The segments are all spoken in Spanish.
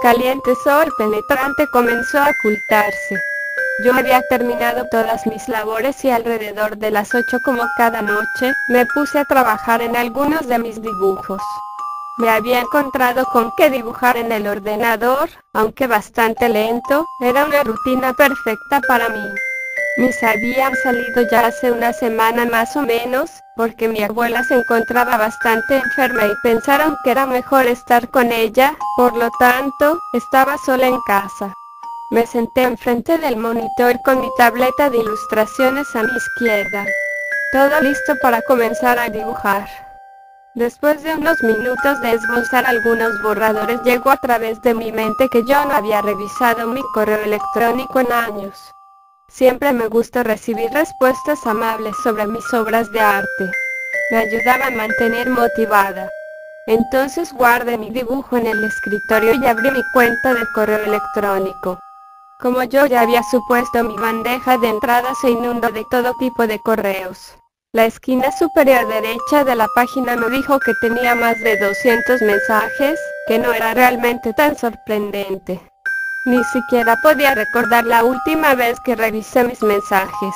caliente sol penetrante comenzó a ocultarse. Yo había terminado todas mis labores y alrededor de las 8 como cada noche, me puse a trabajar en algunos de mis dibujos. Me había encontrado con que dibujar en el ordenador, aunque bastante lento, era una rutina perfecta para mí. Mis habían salido ya hace una semana más o menos, porque mi abuela se encontraba bastante enferma y pensaron que era mejor estar con ella, por lo tanto, estaba sola en casa. Me senté enfrente del monitor con mi tableta de ilustraciones a mi izquierda. Todo listo para comenzar a dibujar. Después de unos minutos de esbozar algunos borradores llegó a través de mi mente que yo no había revisado mi correo electrónico en años. Siempre me gusta recibir respuestas amables sobre mis obras de arte. Me ayudaba a mantener motivada. Entonces guardé mi dibujo en el escritorio y abrí mi cuenta de correo electrónico. Como yo ya había supuesto, mi bandeja de entrada se inundó de todo tipo de correos. La esquina superior derecha de la página me dijo que tenía más de 200 mensajes, que no era realmente tan sorprendente. Ni siquiera podía recordar la última vez que revisé mis mensajes.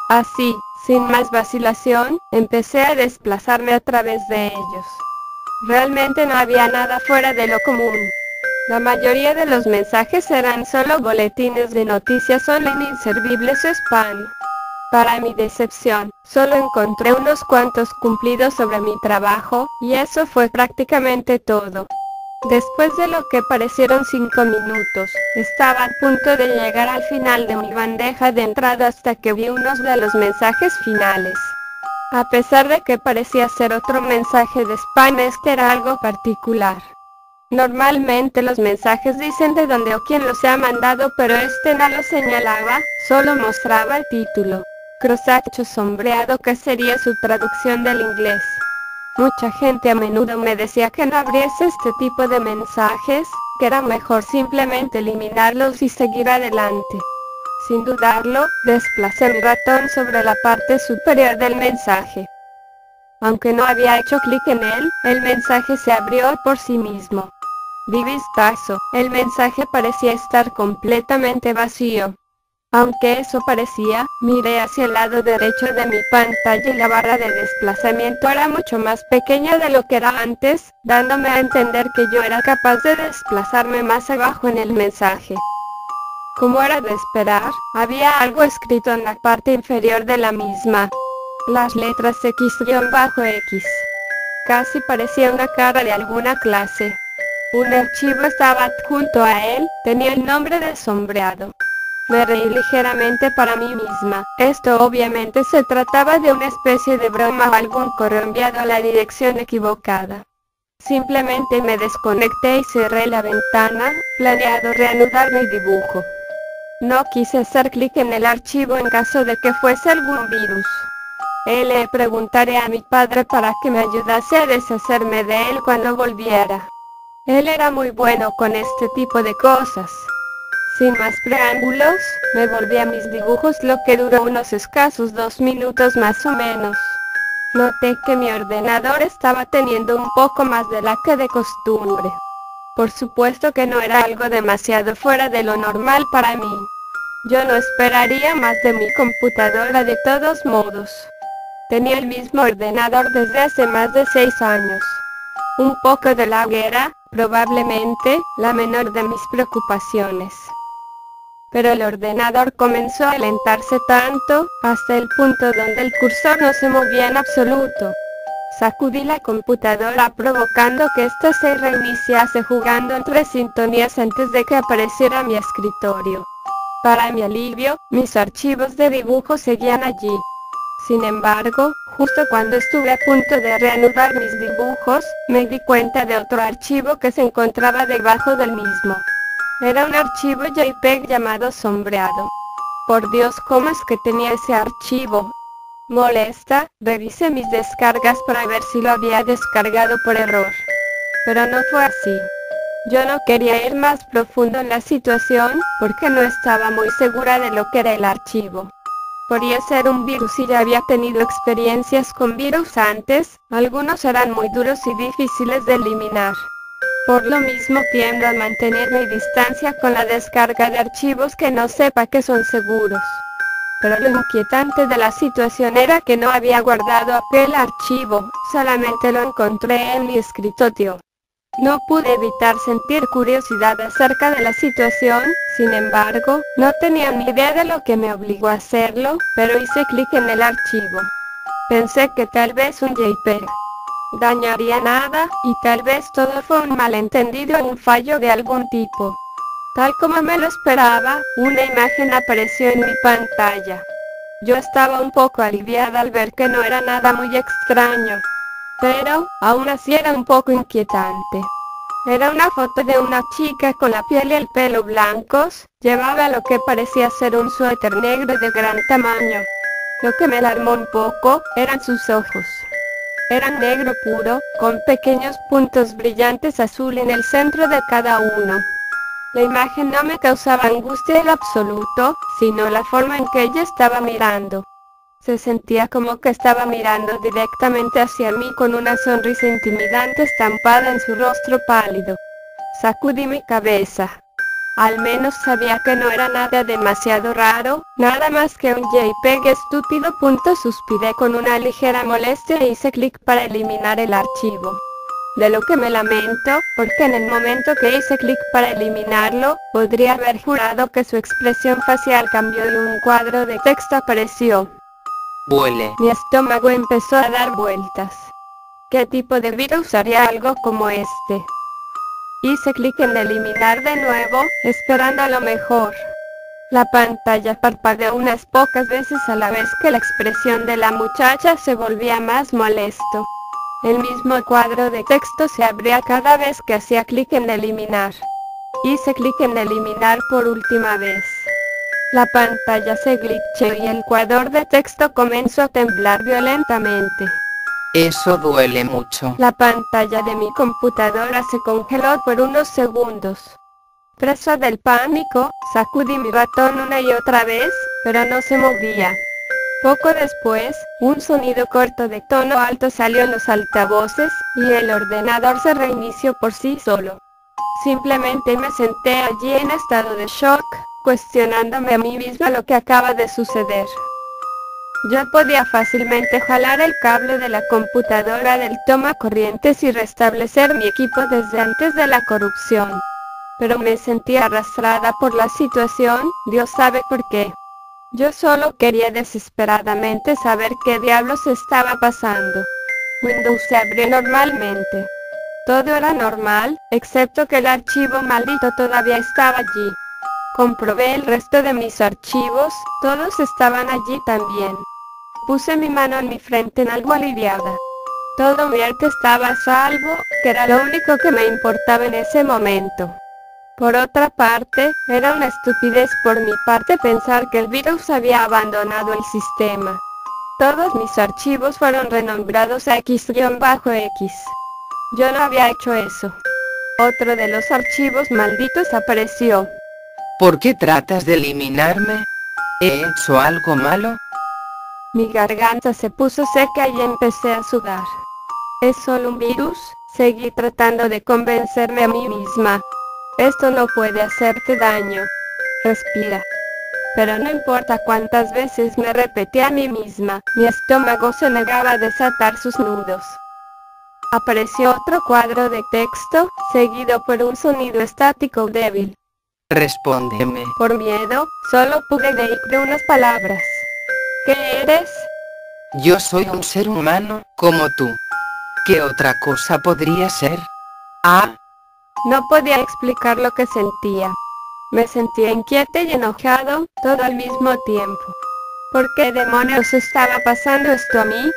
Así, sin más vacilación, empecé a desplazarme a través de ellos. Realmente no había nada fuera de lo común. La mayoría de los mensajes eran solo boletines de noticias online inservibles o spam. Para mi decepción, solo encontré unos cuantos cumplidos sobre mi trabajo, y eso fue prácticamente todo. Después de lo que parecieron 5 minutos, estaba a punto de llegar al final de mi bandeja de entrada hasta que vi unos de los mensajes finales. A pesar de que parecía ser otro mensaje de spam, este era algo particular. Normalmente los mensajes dicen de dónde o quién los ha mandado, pero este no lo señalaba, solo mostraba el título. Crosshatch sombreado, que sería su traducción del inglés. Mucha gente a menudo me decía que no abriese este tipo de mensajes, que era mejor simplemente eliminarlos y seguir adelante. Sin dudarlo, desplacé mi ratón sobre la parte superior del mensaje. Aunque no había hecho clic en él, el mensaje se abrió por sí mismo. Di vistazo, el mensaje parecía estar completamente vacío. Aunque eso parecía, miré hacia el lado derecho de mi pantalla y la barra de desplazamiento era mucho más pequeña de lo que era antes, dándome a entender que yo era capaz de desplazarme más abajo en el mensaje. Como era de esperar, había algo escrito en la parte inferior de la misma. Las letras X-X. Casi parecía una cara de alguna clase. Un archivo estaba adjunto a él, tenía el nombre de sombreado. Me reí ligeramente para mí misma. Esto obviamente se trataba de una especie de broma o algún correo enviado a la dirección equivocada. Simplemente me desconecté y cerré la ventana, planeado reanudar mi dibujo. No quise hacer clic en el archivo en caso de que fuese algún virus. Le preguntaré a mi padre para que me ayudase a deshacerme de él cuando volviera. Él era muy bueno con este tipo de cosas. Sin más preámbulos, me volví a mis dibujos, lo que duró unos escasos 2 minutos más o menos. Noté que mi ordenador estaba teniendo un poco más de lag que de costumbre. Por supuesto que no era algo demasiado fuera de lo normal para mí. Yo no esperaría más de mi computadora de todos modos. Tenía el mismo ordenador desde hace más de 6 años. Un poco de lag era, probablemente, la menor de mis preocupaciones. Pero el ordenador comenzó a alentarse tanto, hasta el punto donde el cursor no se movía en absoluto. Sacudí la computadora provocando que ésta se reiniciase jugando entre sintonías antes de que apareciera mi escritorio. Para mi alivio, mis archivos de dibujo seguían allí. Sin embargo, justo cuando estuve a punto de reanudar mis dibujos, me di cuenta de otro archivo que se encontraba debajo del mismo. Era un archivo JPEG llamado sombreado. Por Dios, ¿cómo es que tenía ese archivo? Molesta, revisé mis descargas para ver si lo había descargado por error. Pero no fue así. Yo no quería ir más profundo en la situación, porque no estaba muy segura de lo que era el archivo. Podía ser un virus y ya había tenido experiencias con virus antes, algunos eran muy duros y difíciles de eliminar. Por lo mismo tiendo a mantener mi distancia con la descarga de archivos que no sepa que son seguros. Pero lo inquietante de la situación era que no había guardado aquel archivo, solamente lo encontré en mi escritorio. No pude evitar sentir curiosidad acerca de la situación, sin embargo, no tenía ni idea de lo que me obligó a hacerlo, pero hice clic en el archivo. Pensé que tal vez un JPEG dañaría nada, y tal vez todo fue un malentendido o un fallo de algún tipo. Tal como me lo esperaba, una imagen apareció en mi pantalla. Yo estaba un poco aliviada al ver que no era nada muy extraño, pero, aún así era un poco inquietante. Era una foto de una chica con la piel y el pelo blancos, llevaba lo que parecía ser un suéter negro de gran tamaño. Lo que me alarmó un poco, eran sus ojos. Eran negro puro, con pequeños puntos brillantes azul en el centro de cada uno. La imagen no me causaba angustia en lo absoluto, sino la forma en que ella estaba mirando. Se sentía como que estaba mirando directamente hacia mí con una sonrisa intimidante estampada en su rostro pálido. Sacudí mi cabeza. Al menos sabía que no era nada demasiado raro, nada más que un JPEG estúpido. Suspiré con una ligera molestia e hice clic para eliminar el archivo. De lo que me lamento, porque en el momento que hice clic para eliminarlo, podría haber jurado que su expresión facial cambió y un cuadro de texto apareció. Huele. Mi estómago empezó a dar vueltas. ¿Qué tipo de virus haría algo como este? Hice clic en eliminar de nuevo, esperando lo mejor. La pantalla parpadeó unas pocas veces a la vez que la expresión de la muchacha se volvía más molesto. El mismo cuadro de texto se abría cada vez que hacía clic en eliminar. Hice clic en eliminar por última vez. La pantalla se glitcheó y el cuadro de texto comenzó a temblar violentamente. Eso duele mucho. La pantalla de mi computadora se congeló por unos segundos. Presa del pánico, sacudí mi ratón una y otra vez, pero no se movía. Poco después, un sonido corto de tono alto salió en los altavoces, y el ordenador se reinició por sí solo. Simplemente me senté allí en estado de shock, cuestionándome a mí misma lo que acaba de suceder. Yo podía fácilmente jalar el cable de la computadora del tomacorrientes y restablecer mi equipo desde antes de la corrupción. Pero me sentía arrastrada por la situación, Dios sabe por qué. Yo solo quería desesperadamente saber qué diablos estaba pasando. Windows se abrió normalmente. Todo era normal, excepto que el archivo maldito todavía estaba allí. Comprobé el resto de mis archivos, todos estaban allí también. Puse mi mano en mi frente en algo aliviada. Todo mi arte estaba a salvo, que era lo único que me importaba en ese momento. Por otra parte, era una estupidez por mi parte pensar que el virus había abandonado el sistema. Todos mis archivos fueron renombrados a X-X. Yo no había hecho eso. Otro de los archivos malditos apareció. ¿Por qué tratas de eliminarme? ¿He hecho algo malo? Mi garganta se puso seca y empecé a sudar. ¿Es solo un virus? Seguí tratando de convencerme a mí misma. Esto no puede hacerte daño. Respira. Pero no importa cuántas veces me repetí a mí misma, mi estómago se negaba a desatar sus nudos. Apareció otro cuadro de texto, seguido por un sonido estático débil. Respóndeme. Por miedo, solo pude decir unas palabras. ¿Qué eres? Yo soy un ser humano, como tú. ¿Qué otra cosa podría ser? Ah. No podía explicar lo que sentía. Me sentía inquieta y enojado, todo al mismo tiempo. ¿Por qué demonios estaba pasando esto a mí?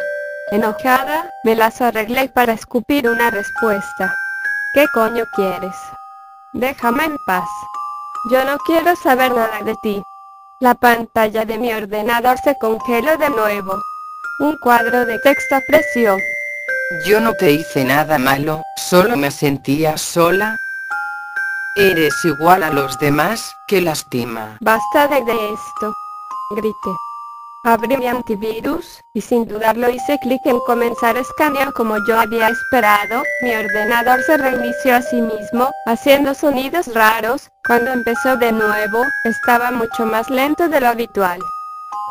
Enojada, me las arreglé para escupir una respuesta. ¿Qué coño quieres? Déjame en paz. Yo no quiero saber nada de ti. La pantalla de mi ordenador se congeló de nuevo. Un cuadro de texto apareció. Yo no te hice nada malo, solo me sentía sola. Eres igual a los demás, qué lástima. Basta de esto. Grité. Abrí mi antivirus, y sin dudarlo hice clic en comenzar a escanear como yo había esperado. Mi ordenador se reinició a sí mismo, haciendo sonidos raros. Cuando empezó de nuevo, estaba mucho más lento de lo habitual.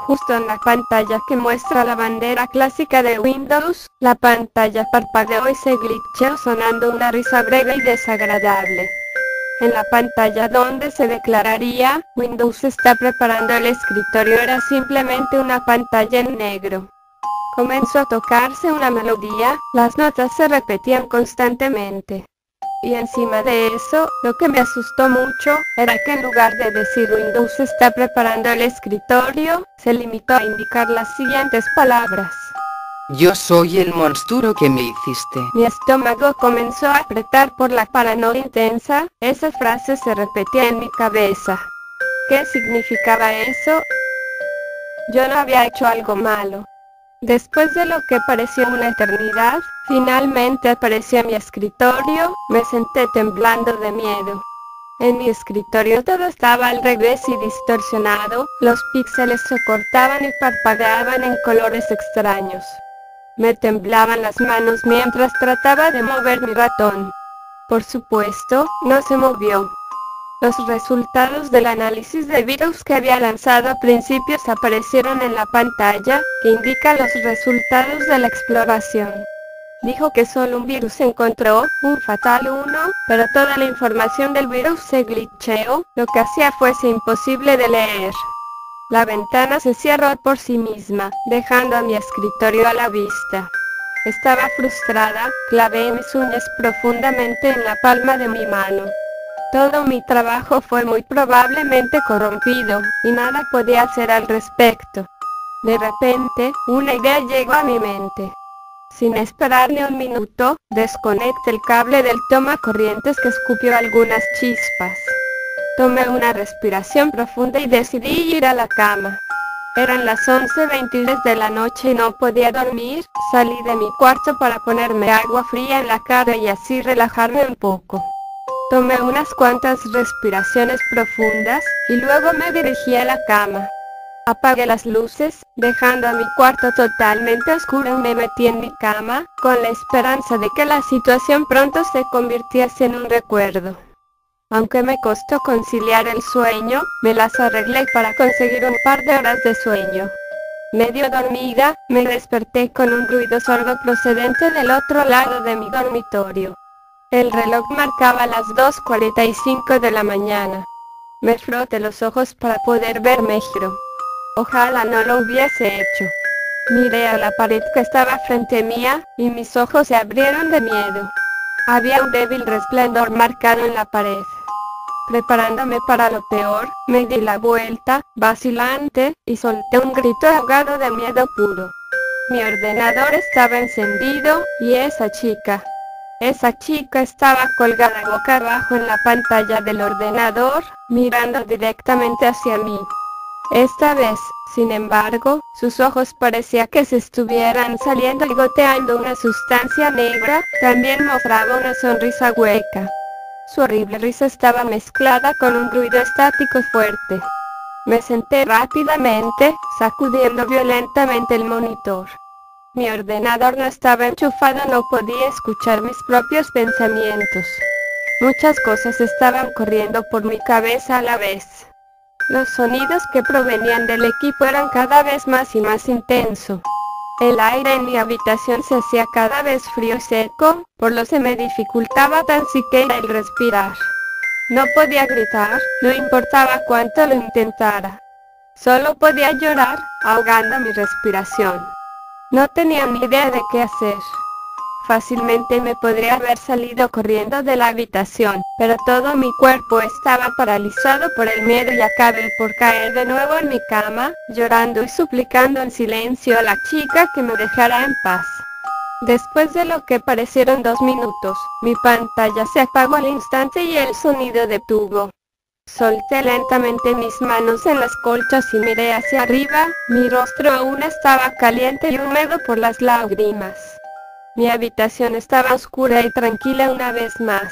Justo en la pantalla que muestra la bandera clásica de Windows, la pantalla parpadeó y se glitcheó sonando una risa breve y desagradable. En la pantalla donde se declararía, Windows está preparando el escritorio, era simplemente una pantalla en negro. Comenzó a tocarse una melodía, las notas se repetían constantemente. Y encima de eso, lo que me asustó mucho, era que en lugar de decir Windows está preparando el escritorio, se limitó a indicar las siguientes palabras. Yo soy el monstruo que me hiciste. Mi estómago comenzó a apretar por la paranoia intensa, esa frase se repetía en mi cabeza. ¿Qué significaba eso? Yo no había hecho algo malo. Después de lo que pareció una eternidad, finalmente apareció mi escritorio, me senté temblando de miedo. En mi escritorio todo estaba al revés y distorsionado, los píxeles se cortaban y parpadeaban en colores extraños. Me temblaban las manos mientras trataba de mover mi ratón. Por supuesto, no se movió. Los resultados del análisis de virus que había lanzado a principios aparecieron en la pantalla, que indica los resultados de la exploración. Dijo que solo un virus encontró, un Fatal 1, pero toda la información del virus se glitcheó, lo que hacía fuese imposible de leer. La ventana se cerró por sí misma, dejando a mi escritorio a la vista. Estaba frustrada, clavé mis uñas profundamente en la palma de mi mano. Todo mi trabajo fue muy probablemente corrompido, y nada podía hacer al respecto. De repente, una idea llegó a mi mente. Sin esperar ni un minuto, desconecté el cable del tomacorrientes que escupió algunas chispas. Tomé una respiración profunda y decidí ir a la cama. Eran las 11:23 de la noche y no podía dormir. Salí de mi cuarto para ponerme agua fría en la cara y así relajarme un poco. Tomé unas cuantas respiraciones profundas, y luego me dirigí a la cama. Apagué las luces, dejando a mi cuarto totalmente oscuro y me metí en mi cama, con la esperanza de que la situación pronto se convirtiese en un recuerdo. Aunque me costó conciliar el sueño, me las arreglé para conseguir un par de horas de sueño. Medio dormida, me desperté con un ruido sordo procedente del otro lado de mi dormitorio. El reloj marcaba las 2:45 de la mañana. Me froté los ojos para poder ver mejor. Ojalá no lo hubiese hecho. Miré a la pared que estaba frente mía, y mis ojos se abrieron de miedo. Había un débil resplandor marcado en la pared. Preparándome para lo peor, me di la vuelta, vacilante, y solté un grito ahogado de miedo puro. Mi ordenador estaba encendido, y esa chica estaba colgada boca abajo en la pantalla del ordenador, mirando directamente hacia mí. Esta vez, sin embargo, sus ojos parecía que se estuvieran saliendo y goteando una sustancia negra, también mostraba una sonrisa hueca. Su horrible risa estaba mezclada con un ruido estático fuerte. Me senté rápidamente, sacudiendo violentamente el monitor. Mi ordenador no estaba enchufado, no podía escuchar mis propios pensamientos. Muchas cosas estaban corriendo por mi cabeza a la vez. Los sonidos que provenían del equipo eran cada vez más y más intensos. El aire en mi habitación se hacía cada vez frío y seco, por lo que se me dificultaba tan siquiera el respirar. No podía gritar, no importaba cuánto lo intentara. Solo podía llorar, ahogando mi respiración. No tenía ni idea de qué hacer. Fácilmente me podría haber salido corriendo de la habitación, pero todo mi cuerpo estaba paralizado por el miedo y acabé por caer de nuevo en mi cama, llorando y suplicando en silencio a la chica que me dejara en paz. Después de lo que parecieron 2 minutos, mi pantalla se apagó al instante y el sonido detuvo. Solté lentamente mis manos en las colchas y miré hacia arriba, mi rostro aún estaba caliente y húmedo por las lágrimas. Mi habitación estaba oscura y tranquila una vez más.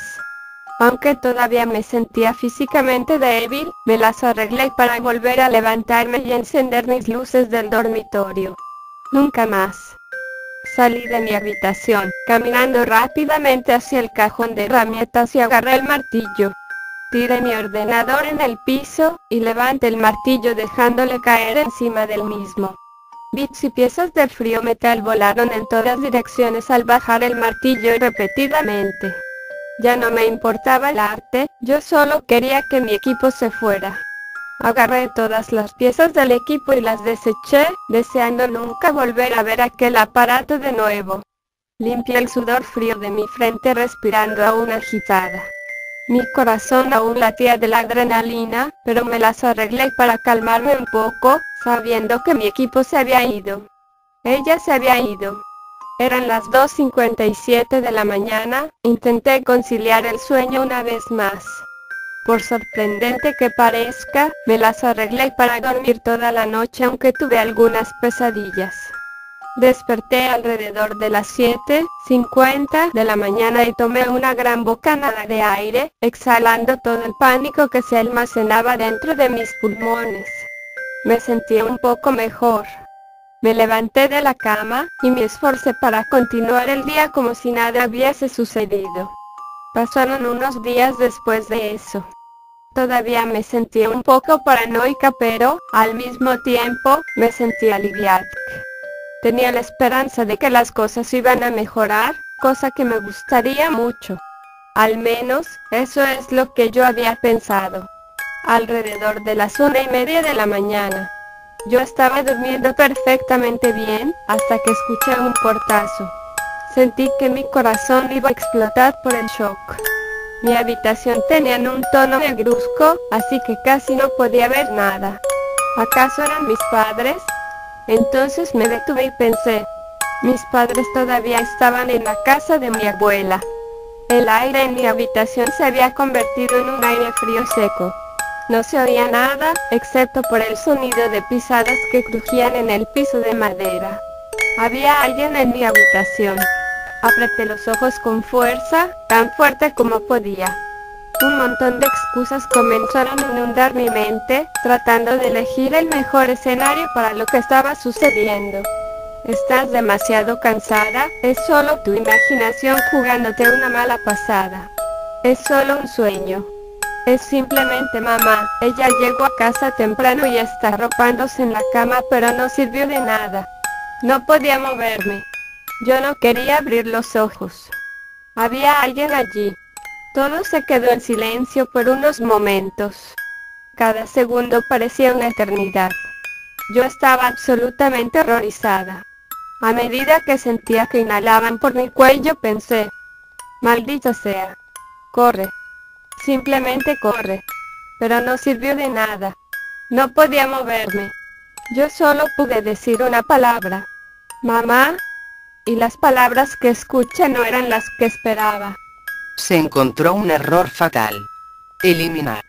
Aunque todavía me sentía físicamente débil, me las arreglé para volver a levantarme y encender mis luces del dormitorio. Nunca más. Salí de mi habitación, caminando rápidamente hacia el cajón de herramientas y agarré el martillo. Tiré mi ordenador en el piso, y levanté el martillo dejándole caer encima del mismo. Bits y piezas de frío metal volaron en todas direcciones al bajar el martillo repetidamente. Ya no me importaba el arte, yo solo quería que mi equipo se fuera. Agarré todas las piezas del equipo y las deseché, deseando nunca volver a ver aquel aparato de nuevo. Limpié el sudor frío de mi frente respirando aún agitada. Mi corazón aún latía de la adrenalina, pero me las arreglé para calmarme un poco, sabiendo que mi equipo se había ido. Ella se había ido. Eran las 2:57 de la mañana, intenté conciliar el sueño una vez más. Por sorprendente que parezca, me las arreglé para dormir toda la noche aunque tuve algunas pesadillas. Desperté alrededor de las 7:50 de la mañana y tomé una gran bocanada de aire, exhalando todo el pánico que se almacenaba dentro de mis pulmones. Me sentía un poco mejor. Me levanté de la cama, y me esforcé para continuar el día como si nada hubiese sucedido. Pasaron unos días después de eso. Todavía me sentía un poco paranoica, pero, al mismo tiempo, me sentía aliviada. Tenía la esperanza de que las cosas iban a mejorar, cosa que me gustaría mucho. Al menos, eso es lo que yo había pensado. Alrededor de las 1:30 de la mañana. Yo estaba durmiendo perfectamente bien, hasta que escuché un portazo. Sentí que mi corazón iba a explotar por el shock. Mi habitación tenía un tono negruzco, así que casi no podía ver nada. ¿Acaso eran mis padres? Entonces me detuve y pensé, mis padres todavía estaban en la casa de mi abuela. El aire en mi habitación se había convertido en un aire frío seco. No se oía nada, excepto por el sonido de pisadas que crujían en el piso de madera. Había alguien en mi habitación. Apreté los ojos con fuerza, tan fuerte como podía. Un montón de excusas comenzaron a inundar mi mente, tratando de elegir el mejor escenario para lo que estaba sucediendo. Estás demasiado cansada, es solo tu imaginación jugándote una mala pasada. Es solo un sueño. Es simplemente mamá, ella llegó a casa temprano y está arropándose en la cama, pero no sirvió de nada. No podía moverme. Yo no quería abrir los ojos. Había alguien allí. Todo se quedó en silencio por unos momentos. Cada segundo parecía una eternidad. Yo estaba absolutamente horrorizada. A medida que sentía que inhalaban por mi cuello pensé, maldita sea. Corre. Simplemente corre. Pero no sirvió de nada. No podía moverme. Yo solo pude decir una palabra. Mamá. Y las palabras que escuché no eran las que esperaba. Se encontró un error fatal. Eliminar.